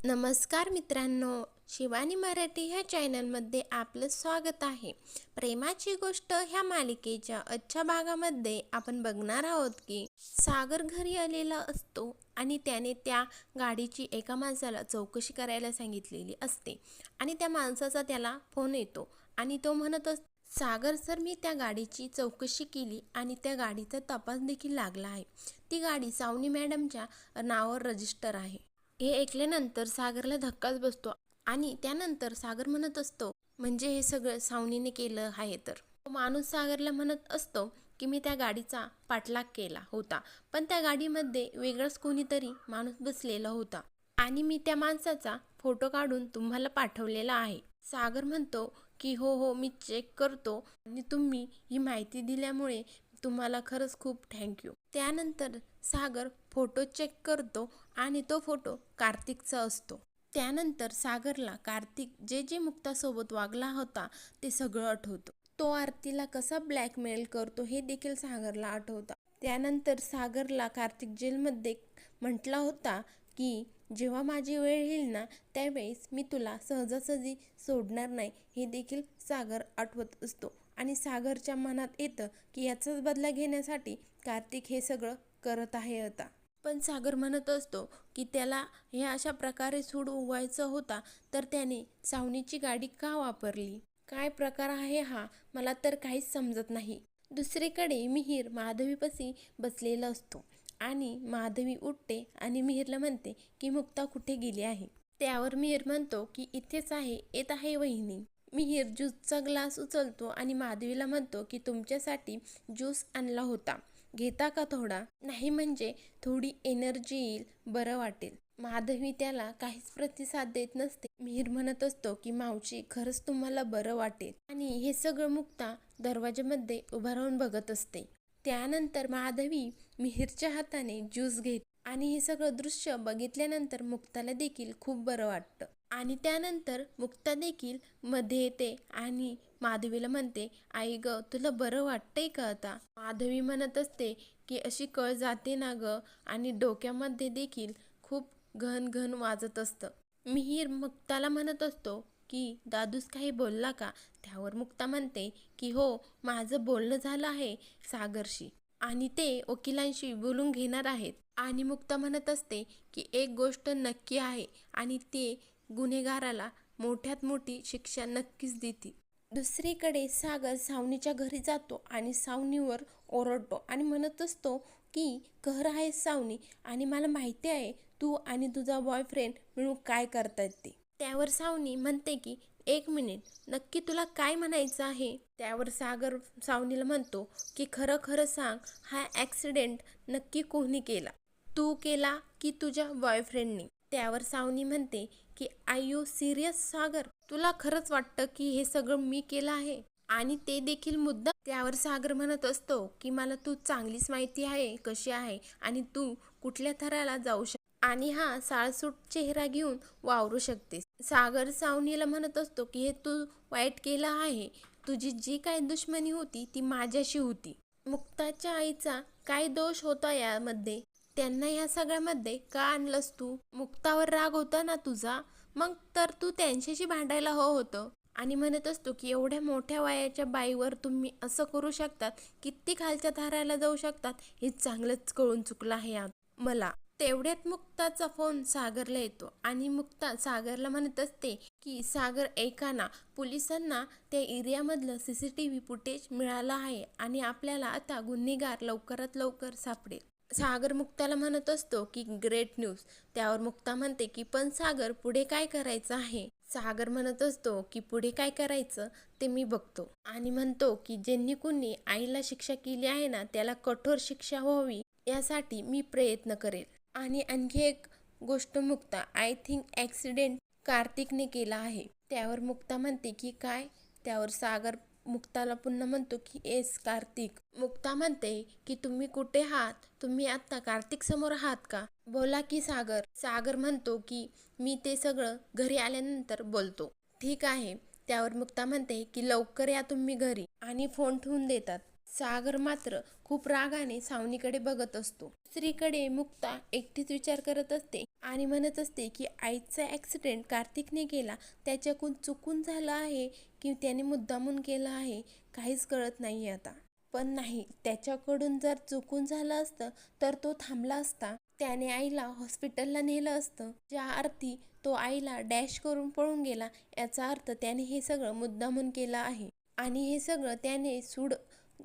नमस्कार मित्रांनो, शिवानी मराठी ह्या चॅनलमध्ये आपलं स्वागत आहे. प्रेमाची गोष्ट ह्या मालिकेच्या आजच्या भागामध्ये आपण बघणार आहोत की सागर घरी आलेला असतो आणि त्याने त्या गाडीची एका माणसाला चौकशी करायला सांगितलेली असते आणि त्या माणसाचा त्याला फोन येतो आणि तो म्हणत असतो, सागर सर, मी त्या गाडीची चौकशी केली आणि त्या गाडीचा तपास देखील लागला आहे. ती गाडी सावनी मॅडमच्या नावावर रजिस्टर आहे. हे ऐकल्यानंतर सागरला धक्काच बसतो आणि त्यानंतर सागर म्हणत असतो, म्हणजे हे सगळं सावनीने केलं आहे. तर तो माणूस सागरला म्हणत असतो की मी त्या गाडीचा पाठलाग केला होता, पण त्या गाडीमध्ये वेगळंच कोणीतरी माणूस बसलेला होता आणि मी त्या माणसाचा फोटो काढून तुम्हाला पाठवलेला आहे. सागर म्हणतो की हो हो, मी चेक करतो आणि तुम्ही ही माहिती दिल्यामुळे तुम्हाला खरंच खूप थँक्यू. त्यानंतर सागर फोटो चेक करतो आणि तो फोटो कार्तिकचा असतो. त्यानंतर सागरला कार्तिक जे जे मुक्तासोबत वागला होता ते सगळं आठवतं. तो आरतीला कसा ब्लॅकमेल करतो हे देखील सागरला आठवतं. त्यानंतर सागरला कार्तिक जेलमध्ये म्हटला होता की जेव्हा माझी वेळ येईल ना, त्यावेळेस मी तुला सहजासहजी सोडणार नाही, हे देखील सागर आठवत असतो आणि सागरच्या मनात येतं की याचाच बदला घेण्यासाठी कार्तिक हे सगळं करत आहे आता. पण सागर म्हणत असतो की त्याला हे अशा प्रकारे सूड उगवायचा होता, तर त्याने सावनीची गाडी का वापरली? काय प्रकार आहे हा? मला तर काहीच समजत नाही. दुसरीकडे मिहीर माधवीपाशी बसलेला असतो आणि माधवी उठते आणि मिहीरला म्हणते की मुक्ता कुठे गेली आहे. त्यावर मिहीर म्हणतो की इथेच आहे, येत आहे वहिनी. मिहीर ज्यूसचा ग्लास उचलतो आणि माधवीला म्हणतो की तुमच्यासाठी ज्यूस आणला होता, घेता का थोडा? नाही म्हणजे थोडी एनर्जी येईल, बरं वाटेल. माधवी त्याला काहीच प्रतिसाद देत नसते. मिहीर म्हणत असतो की मावशी, खरंच तुम्हाला बरं वाटेल. आणि हे सगळं मुक्ता दरवाजामध्ये उभा राहून बघत असते. त्यानंतर माधवी मिहीरच्या हाताने ज्यूस घेते आणि हे सगळं दृश्य बघितल्यानंतर मुक्ताला देखील खूप बरं वाटतं. आणि त्यानंतर मुक्ता देखील मध्ये येते आणि माधवीला म्हणते, आई ग, तुला बरं वाटतंय का आता? माधवी म्हणत असते की अशी कळ जाते ना ग, आणि डोक्यामध्ये देखील खूप घन घन वाजत असतं. मिहीर मुक्ताला म्हणत असतो की दादूस काही बोलला का? त्यावर मुक्ता म्हणते की हो, माझं बोलणं झालं आहे सागरशी आणि ते वकिलांशी बोलून घेणार आहेत. आणि मुक्ता म्हणत असते की एक गोष्ट नक्की आहे आणि ते गुन्हेगाराला मोठ्यात मोठी शिक्षा नक्कीच देतील. दुसरीकडे सागर सावनीच्या घरी जातो आणि सावनीवर ओरडतो आणि म्हणत असतो की कहर आहे सावनी, आणि मला माहिती आहे तू आणि तुझा बॉयफ्रेंड मिळून काय करतायत ते. त्यावर सावनी म्हणते की एक मिनिट, नक्की तुला काय म्हणायचं आहे? त्यावर सागर सावनीला म्हणतो की खरं खरं सांग, हा ॲक्सिडेंट नक्की कोणी केला? तू केला की तुझ्या बॉयफ्रेंडने? त्यावर सावनी म्हणते की आय यू सिरियस सागर, तुला खरंच वाटतं की हे सगळं मी केलं आहे आणि ते देखील मुद्दा? त्यावर सागर म्हणत असतो की मला तू चांगलीच माहिती आहे कशी आहे आणि तू कुठल्या थराला जाऊ शकते आणि हा साळसूट चेहरा घेऊन वावरू शकतेस. सागर सावनीला म्हणत असतो की हे तू वाईट केलं आहे, तुझी जी काही दुश्मनी होती ती माझ्याशी होती. मुक्ताच्या आईचा काय दोष होता यामध्ये? त्यांना ह्या सगळ्यामध्ये का आणलंस तू? मुक्तावर राग होता ना तुझा, मग तर तू त्यांच्याशी भांडायला होतं. आणि म्हणत असतो की एवढ्या मोठ्या वयाच्या बाईवर तुम्ही असं करू शकतात, किती खालच्या थराला जाऊ शकतात, हे चांगलंच कळून चुकलं आहे मला. तेवढ्यात मुक्ताचा फोन सागरला येतो आणि मुक्ता सागरला म्हणत असते की सागर, ऐका ना, पोलिसांना त्या एरियामधलं CCTV फुटेज मिळालं आहे आणि आपल्याला आता गुन्हेगार लवकरात लवकर सापडेल. सागर मुक्ताला म्हणत असतो की ग्रेट न्यूज. त्यावर मुक्ता म्हणते की पण सागर, पुढे काय करायचं आहे? सागर म्हणत असतो की पुढे काय करायचं ते मी बघतो, आणि म्हणतो की ज्यांनी कुणी आईला शिक्षा केली आहे ना, त्याला कठोर शिक्षा व्हावी यासाठी मी प्रयत्न करेल. आणि आणखी एक गोष्ट मुक्ता, आय थिंक ॲक्सिडेंट कार्तिकने केला आहे. त्यावर मुक्ता म्हणते की काय? त्यावर सागर मुक्ताला पुन्हा म्हणतो की एस, कार्तिक. मुक्ता म्हणते की तुम्ही कुठे आहात? तुम्ही आता कार्तिक समोर आहात का? बोला की सागर. सागर म्हणतो की मी ते सगळं घरी आल्यानंतर बोलतो. ठीक आहे. त्यावर मुक्ता म्हणते की लवकर या तुम्ही घरी, आणि फोन ठेवून देतात. सागर मात्र खूप रागाने सावनीकडे बघत असतो. दुसरीकडे मुक्ता एकटीच विचार करत असते आणि म्हणत असते की आईचा ॲक्सिडेंट कार्तिकने केला, त्याच्याकडून चुकून झाला आहे की त्याने मुद्दामून केला आहे, काहीच कळत नाही आता. पण नाही, त्याच्याकडून जर चुकून झालं असतं तर तो थांबला असता, त्याने आईला हॉस्पिटलला नेलं असतं. ज्या अर्थी तो आईला डॅश करून पळून गेला, याचा अर्थ त्याने हे सगळं मुद्दामून केलं आहे आणि हे सगळं त्याने सूड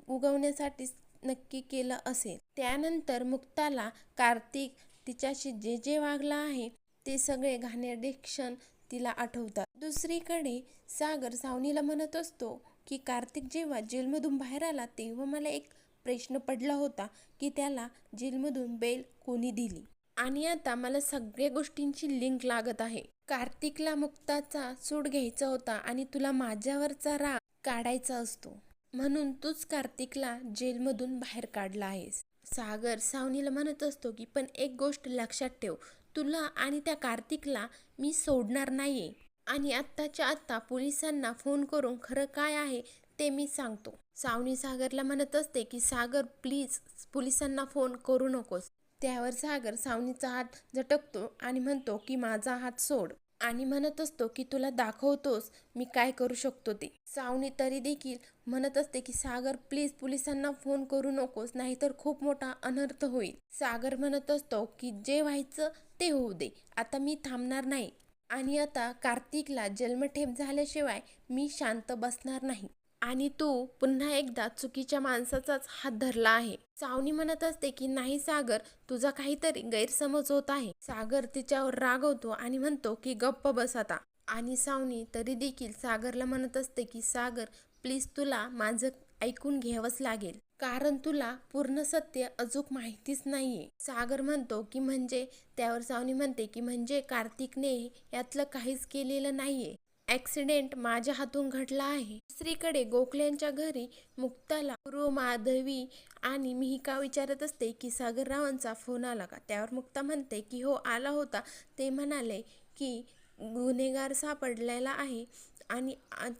उगवण्यासाठी नक्की केलं असेल. त्यानंतर मुक्ताला कार्तिक तिच्याशी जे जे वागला आहे ते सगळे घाणेरडे क्षण तिला आठवतात. दुसरीकडे सागर सावनीला म्हणत असतो की कार्तिक जेव्हा जेलमधून बाहेर आला तेव्हा मला एक प्रश्न पडला होता की त्याला जेलमधून बेल कोणी दिली, आणि आता मला सगळ्या गोष्टींची लिंक लागत आहे. कार्तिकला मुक्ताचा सूड घ्यायचा होता आणि तुला माझ्यावरचा राग काढायचा असतो, म्हणून तूच कार्तिकला जेलमधून बाहेर काढला आहेस. सागर सावनीला म्हणत असतो की पण एक गोष्ट लक्षात ठेव, तुला आणि त्या कार्तिकला मी सोडणार नाहीये आणि आत्ताच्या आत्ता पोलिसांना फोन करून खरं काय आहे ते मी सांगतो. सावनी सागरला म्हणत असते की सागर प्लीज पोलिसांना फोन करू नकोस. त्यावर सागर सावनीचा हात झटकतो आणि म्हणतो की माझा हात सोड, आणि म्हणत असतो की तुला दाखवतोस मी काय करू शकतो ते. सावनी तरी देखील म्हणत असते की सागर प्लीज पोलिसांना फोन करू नकोस, नाहीतर खूप मोठा अनर्थ होईल. सागर म्हणत असतो की जे व्हायचं ते होऊ दे, आता मी थांबणार नाही आणि आता कार्तिकला जन्मठेप झाल्याशिवाय मी शांत बसणार नाही आणि तू पुन्हा एकदा चुकीच्या माणसाचाच हात धरला आहे. सावनी म्हणत असते की नाही सागर, तुझा काहीतरी गैरसमज होत आहे. सागर तिच्यावर रागवतो आणि म्हणतो की गप्प बस आता. आणि सावनी तरी देखील सागरला म्हणत असते की सागर प्लीज तुला माझं ऐकून घ्यावंच लागेल, कारण तुला पूर्ण सत्य अजून माहितीच नाहीये. सागर म्हणतो की म्हणजे, त्यावर सावनी म्हणते की म्हणजे कार्तिकने यातलं काहीच केलेलं नाहीये, ॲक्सिडेंट माझ्या हातून घडला आहे. दुसरीकडे गोखल्यांच्या घरी मुक्ताला पूर्व, माधवी आणि मिहिका विचारत असते की सागररावांचा फोन आला का. त्यावर मुक्ता म्हणते की हो आला होता, ते म्हणाले की गुन्हेगार सापडलेला आहे आणि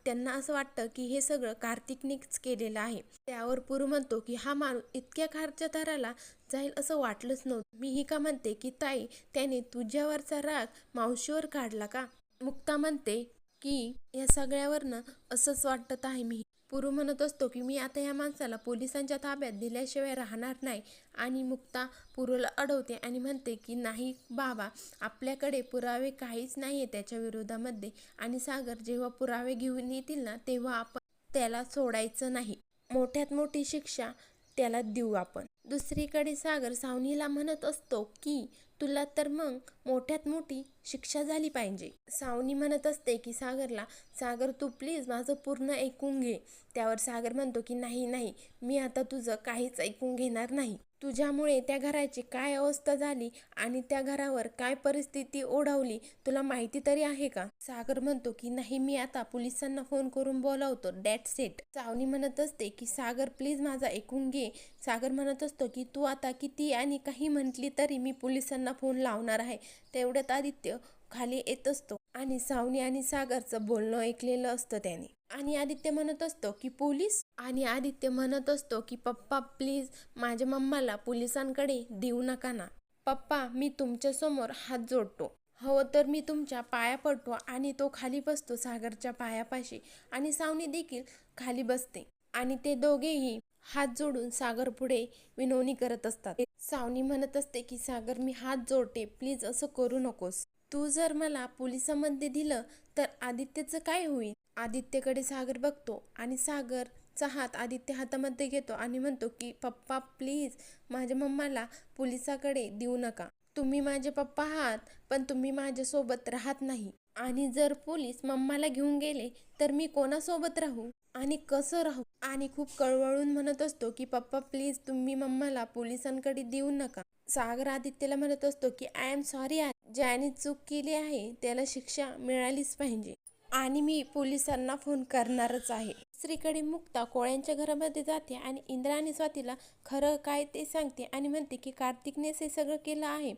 त्यांना असं वाटतं की हे सगळं कार्तिकनेच केलेलं आहे. त्यावर पूर्व म्हणतो की हा माणूस इतक्या खारच्या थराला जाईल असं वाटलंच नव्हतं. मिहिका म्हणते की ताई, त्याने तुझ्यावरचा राग मावशीवर काढला का. मुक्ता म्हणते की या सगळ्यावरनं असंच वाटत आहे. मी पूर्व म्हणत असतो की मी आता या माणसाला पोलिसांच्या ताब्यात दिल्याशिवाय राहणार नाही, आणि मुक्ता पूर्वला अडवते आणि म्हणते की नाही बाबा, आपल्याकडे पुरावे काहीच नाहीये त्याच्या विरोधामध्ये, आणि सागर जेव्हा पुरावे घेऊन येतील ना तेव्हा आपण त्याला सोडायचं नाही, मोठ्यात मोठी शिक्षा त्याला देऊ आपण. दुसरीकडे सागर सावनीला म्हणत असतो की तुला तर मग मोठ्यात मोठी शिक्षा झाली पाहिजे. सावनी म्हणत असते की सागरला, सागर तू प्लीज माझं पूर्ण ऐकून घे. त्यावर सागर म्हणतो की नाही नाही, मी आता तुझं काहीच ऐकून घेणार नाही. तुझ्यामुळे त्या घराची काय अवस्था झाली आणि त्या घरावर काय परिस्थिती ओढावली तुला माहिती तरी आहे का. सागर म्हणतो की नाही, मी आता पोलिसांना फोन करून बोलावतो, दॅट्स इट. सावनी म्हणत असते की सागर प्लीज माझं ऐकून घे. सागर म्हणत असतो की तू आता किती आणि काही म्हटली तरी मी पोलिसांना फोन लावणार आहे. तेवढ्यात आदित्य खाली येत असतो आणि सावनी आणि सागरचं बोलणं ऐकलेलं असतं त्याने, आणि आदित्य म्हणत असतो की पोलीस, आणि आदित्य म्हणत असतो की पप्पा प्लीज माझ्या मम्माला पोलिसांकडे देऊ नका ना. पप्पा मी तुमच्या समोर हात जोडतो, हो तर मी तुमच्या पाया पडतो. आणि तो खाली बसतो सागरच्या पायापाशी, आणि सावनी देखील खाली बसते आणि ते दोघेही हात जोडून सागर पुढे विनवणी करत असतात. सावनी म्हणत असते की सागर मी हात जोडते, प्लीज असं करू नकोस. तू जर मला पोलिसांमध्ये दिलं तर आदित्यचं काय होईल. आदित्यकडे सागर बघतो आणि सागरचा हात आदित्य हातामध्ये घेतो आणि म्हणतो की पप्पा प्लीज माझ्या मम्माला पोलिसाकडे देऊ नका. तुम्ही माझे पप्पा आहात, पण तुम्ही माझ्यासोबत राहत नाही, आणि जर पोलीस मम्माला घेऊन गेले तर मी कोणासोबत राहू आणि कसं राहू. आणि खूप कळवळून म्हणत असतो की पप्पा प्लीज तुम्ही मम्माला पोलिसांकडे देऊ नका. सागर आदित्यला म्हणत असतो की आय एम सॉरी, ज्याने चूक केली आहे त्याला शिक्षा मिळालीच पाहिजे आणि मी पोलिसांना फोन करणारच आहे. दुसरीकडे मुक्ता कोळ्यांच्या घरामध्ये जाते आणि इंद्रा आणि स्वातीला खरं काय ते सांगते आणि म्हणते की कार्तिकनेच हे सगळं केलं आहे.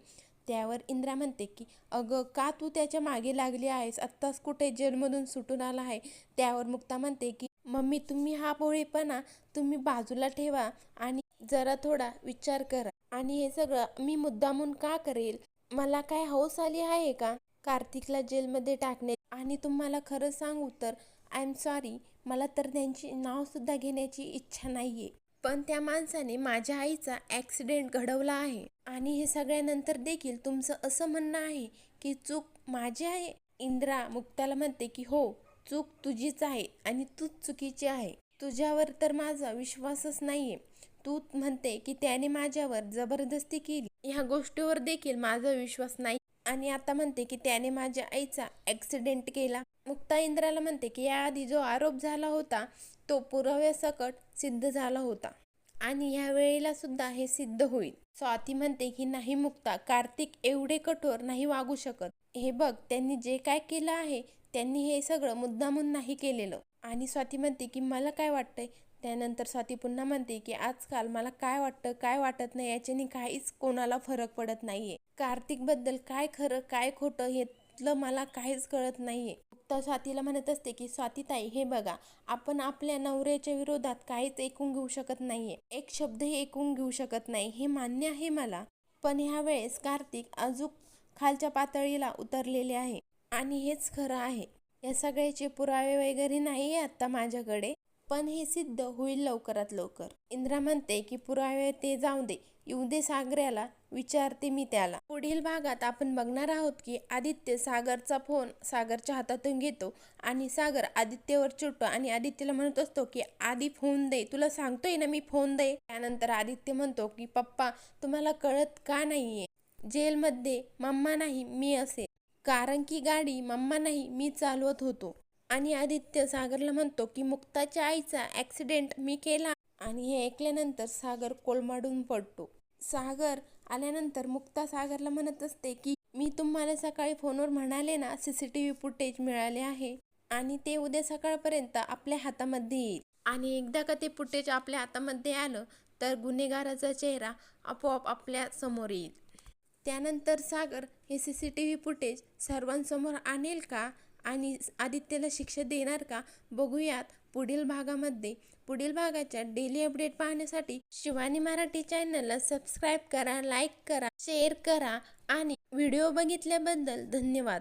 त्यावर इंद्रा म्हणते की अगं का तू त्याच्या मागे लागली आहेस, आत्ताच कुठे जेलमधून सुटून आला आहे. त्यावर मुक्ता म्हणते की मम्मी, तुम्ही हा भोळेपणा तुम्ही बाजूला ठेवा आणि जरा थोडा विचार करा. आणि हे सगळं मी मुद्दामून का करेल? मला काय हौस आली आहे का कार्तिकला जेलमध्ये टाकणे? आणि तुम्हाला खरं सांगू तर आय एम सॉरी, मला तर त्यांची नावसुद्धा घेण्याची इच्छा नाहीये. पण त्या माणसाने माझ्या आईचा ॲक्सिडेंट घडवला आहे आणि हे सगळ्यानंतर देखील तुमचं असं म्हणणं आहे की चूक माझी आहे. इंद्रा मुक्ताला म्हणते की हो, चूक तुझीच आहे आणि तूच चुकीची आहे. तुझ्यावर तर माझा विश्वासच नाहीये. तू म्हणते की त्याने माझ्यावर जबरदस्ती केली, ह्या गोष्टीवर देखील माझा विश्वास नाही. आणि आता म्हणते की त्याने माझ्या आईचा ॲक्सिडेंट केला. मुक्ता इंद्राला म्हणते की याआधी जो आरोप झाला होता तो पुराव्यासकट सिद्ध झाला होता आणि ह्या वेळेला सुद्धा हे सिद्ध होईल. स्वाती म्हणते की नाही मुक्ता, कार्तिक एवढे कठोर नाही वागू शकत. हे बघ, त्यांनी जे काय केलं आहे त्यांनी हे सगळं मुद्दामून नाही केलेलं. आणि स्वाती म्हणते की मला काय वाटतंय. त्यानंतर स्वाती पुन्हा म्हणते की आजकाल मला काय वाटतं काय वाटत नाही याच्याने काहीच कोणाला फरक पडत नाहीये. कार्तिकबद्दल काय खरं काय खोटं हेतलं मला काहीच कळत नाहीये. मुक्ता स्वातीला म्हणत असते की स्वातीताई, हे बघा, आपण आपल्या नवऱ्याच्या विरोधात काहीच ऐकून घेऊ शकत नाहीये. एक शब्दही ऐकून घेऊ शकत नाही, हे मान्य आहे मला. पण ह्या वेळेस कार्तिक अजून खालच्या पातळीला उतरलेले आहे आणि हेच खरं आहे. या सगळ्याचे पुरावे वगैरे नाही आहे आता माझ्याकडे, पण हे सिद्ध होईल लवकरात लवकर. इंद्रा म्हणते की पुरावे ते जाऊ दे, येऊ दे सागऱ्याला, विचारते मी त्याला. पुढील भागात आपण बघणार आहोत की आदित्य सागरचा फोन सागरच्या हातातून घेतो आणि सागर आदित्यवर चिडतो आणि आदित्यला म्हणत असतो की आधी फोन दे, तुला सांगतोय ना मी, फोन दे. त्यानंतर आदित्य म्हणतो की पप्पा, तुम्हाला कळत का नाहीये? जेलमध्ये मम्मा नाही मी असेल, कारण की गाडी मम्मा नाही मी चालवत होतो. आणि आदित्य सागरला म्हणतो की मुक्ताच्या आईचा ॲक्सिडेंट मी केला. आणि हे ऐकल्यानंतर सागर कोलमाडून पडतो. सागर आल्यानंतर मुक्ता सागरला म्हणत असते की मी तुम्हाला सकाळी फोनवर म्हणाले ना, CCTV फुटेज मिळाले आहे आणि ते उद्या सकाळपर्यंत आपल्या हातामध्ये येईल. आणि एकदा का ते फुटेज आपल्या हातामध्ये आलं तर गुन्हेगाराचा चेहरा आपोआप आपल्या समोर येईल. त्यानंतर सागर हे CCTV फुटेज सर्वांसमोर आणेल का आणि आदित्यला शिक्षा देणार का, बघूयात पुढील भागामध्ये. पुढील भागाच्या डेली अपडेट पाहण्यासाठी शिवानी मराठी चॅनलला सबस्क्राईब करा, लाईक करा, शेअर करा आणि व्हिडिओ बघितल्याबद्दल धन्यवाद.